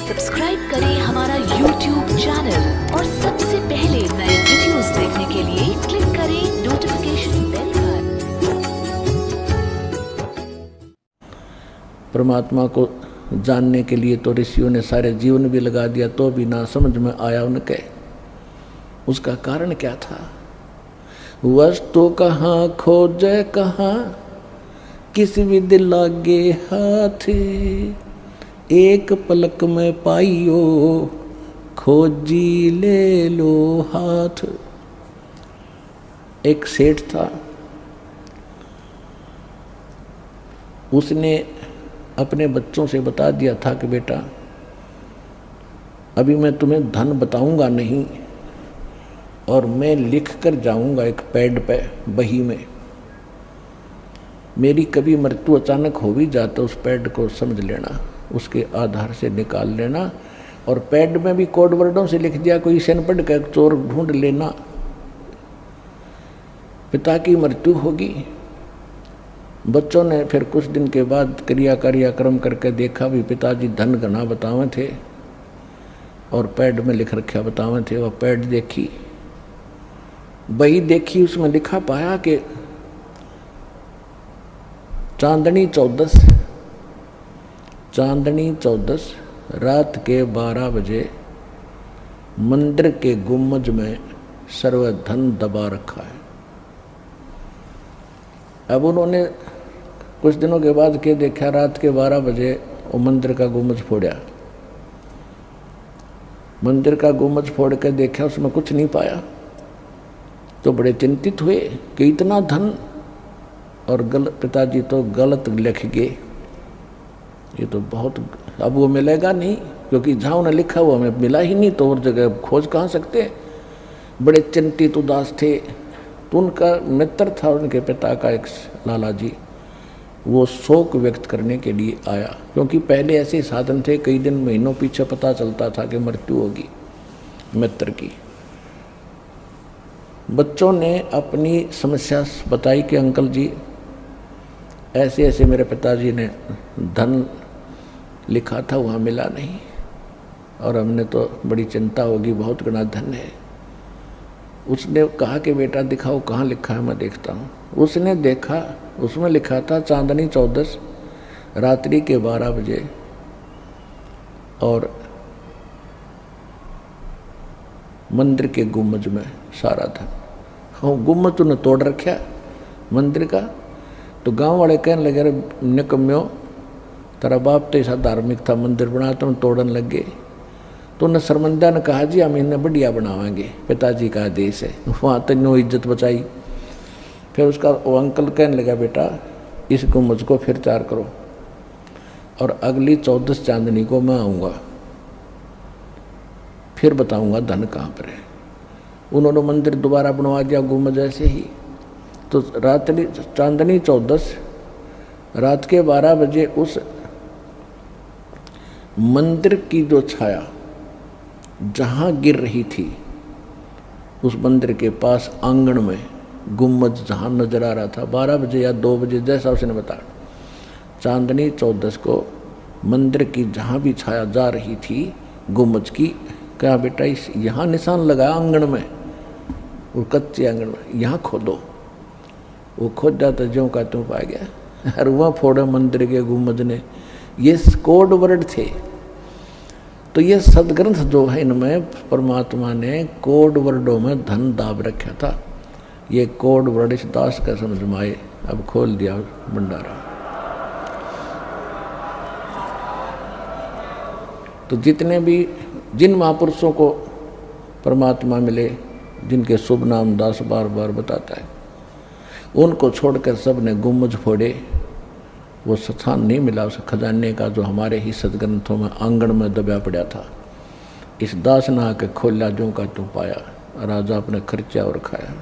Subscribe करें हमारा YouTube channel और सबसे पहले नए वीडियोस देखने के लिए क्लिक करें नोटिफिकेशन बेल पर। परमात्मा को जानने के लिए तो ऋषियों ने सारे जीवन भी लगा दिया, तो भी ना समझ में आया उनके। उसका कारण क्या था? वस्तु कहाँ खोजे कहाँ, किस विधि लागे हाथ, एक पलक में पाइयो खोजी ले लो हाथ। एक सेठ था, उसने अपने बच्चों से बता दिया था कि बेटा अभी मैं तुम्हें धन बताऊंगा नहीं, और मैं लिख कर जाऊंगा एक पैड पे बही में। मेरी कभी मृत्यु अचानक हो भी जाता, उस पैड को समझ लेना, उसके आधार से निकाल लेना, और पैड में भी कोड वर्डों से लिख दिया, कोई शन पढ़ कर चोर ढूंढ लेना, पिता की मृत्यु होगी। बच्चों ने फिर कुछ दिन के बाद क्रियाक्रम करके देखा भी पिताजी धन घना बतावे थे और पैड में लिख रखा बतावे थे। वह पैड देखी, बही देखी, उसमें लिखा पाया कि चांदनी 14 रात के 12 बजे मंदिर के गुम्बज में सर्वधन दबा रखा है। अब उन्होंने कुछ दिनों के बाद के देखा, रात के 12 बजे वो मंदिर का गुम्बज फोड़ा। मंदिर का गुम्बज फोड़ कर देखा, उसमें कुछ नहीं पाया। तो बड़े चिंतित हुए कि इतना धन, और पिताजी तो गलत लिख गए, ये तो बहुत, अब वो मिलेगा नहीं, क्योंकि जहाँ उन्हें लिखा वो हमें मिला ही नहीं, तो और जगह खोज कहाँ सकते। बड़े चिंतित उदास थे। तो उनका मित्र था उनके पिता का एक लाला जी, वो शोक व्यक्त करने के लिए आया, क्योंकि पहले ऐसे साधन थे, कई दिन महीनों पीछे पता चलता था कि मृत्यु होगी मित्र की। बच्चों ने अपनी समस्या बताई कि अंकल जी ऐसे ऐसे मेरे पिताजी ने धन लिखा था, वहाँ मिला नहीं, और हमने तो बड़ी चिंता होगी, बहुत घना धन है। उसने कहा कि बेटा दिखाओ कहाँ लिखा है, मैं देखता हूँ। उसने देखा, उसमें लिखा था चांदनी 14 रात्रि के 12 बजे, और मंदिर के गुम्बज में सारा धन। हाँ, गुम्बज तूने तोड़ रखा मंदिर का। तो गांव वाले कहने लगे, अरे निकम्यो, तेरा बाप तो ऐसा धार्मिक था, मंदिर बना तो तोड़न लग गए। तो उन्हें शर्मिंदा ने कहा जी हम इन्हें बढ़िया बनावाएंगे, पिताजी का आदेश है। वहाँ तक नो इज्जत बचाई। फिर उसका वो अंकल कहने लगा, बेटा इस गुम्बज को फिर तैयार करो, और अगली 14 चांदनी को मैं आऊँगा, फिर बताऊँगा धन कहाँ पर है। उन्होंने मंदिर दोबारा बनवा दिया गुम्बज ऐसे ही। तो रात्रि चांदनी 14 रात के 12 बजे उस मंदिर की जो छाया जहाँ गिर रही थी, उस मंदिर के पास आंगन में गुम्बज जहाँ नजर आ रहा था, 12 बजे या 2 बजे जैसा उसने बताया, चांदनी 14 को मंदिर की जहाँ भी छाया जा रही थी गुम्बज की, क्या बेटा इस यहाँ निशान लगाया आंगन में, वो कच्चे आंगन में, यहाँ खोदो। वो खोदा तो ज्यों का त्यों पा गया, और वहाँ फोड़े मंदिर के गुम्बज ने। ये कोड वर्ड थे। तो ये सदग्रंथ जो है, इनमें परमात्मा ने कोड वर्डों में धन दाब रखा था। ये कोड वर्ड इस दास का समझ में आए, अब खोल दिया भंडारा। तो जितने भी जिन महापुरुषों को परमात्मा मिले, जिनके शुभ नाम दास बार बार बताता है, उनको छोड़कर सब ने गुम्बज फोड़े। वो स्थान नहीं मिला उस खजाने का जो हमारे ही सदग्रंथों में आंगन में दबा पड़ा था। इस दास ने आके खोला, ज्यों का त्यों पाया, राजा अपने खर्चा और खाया।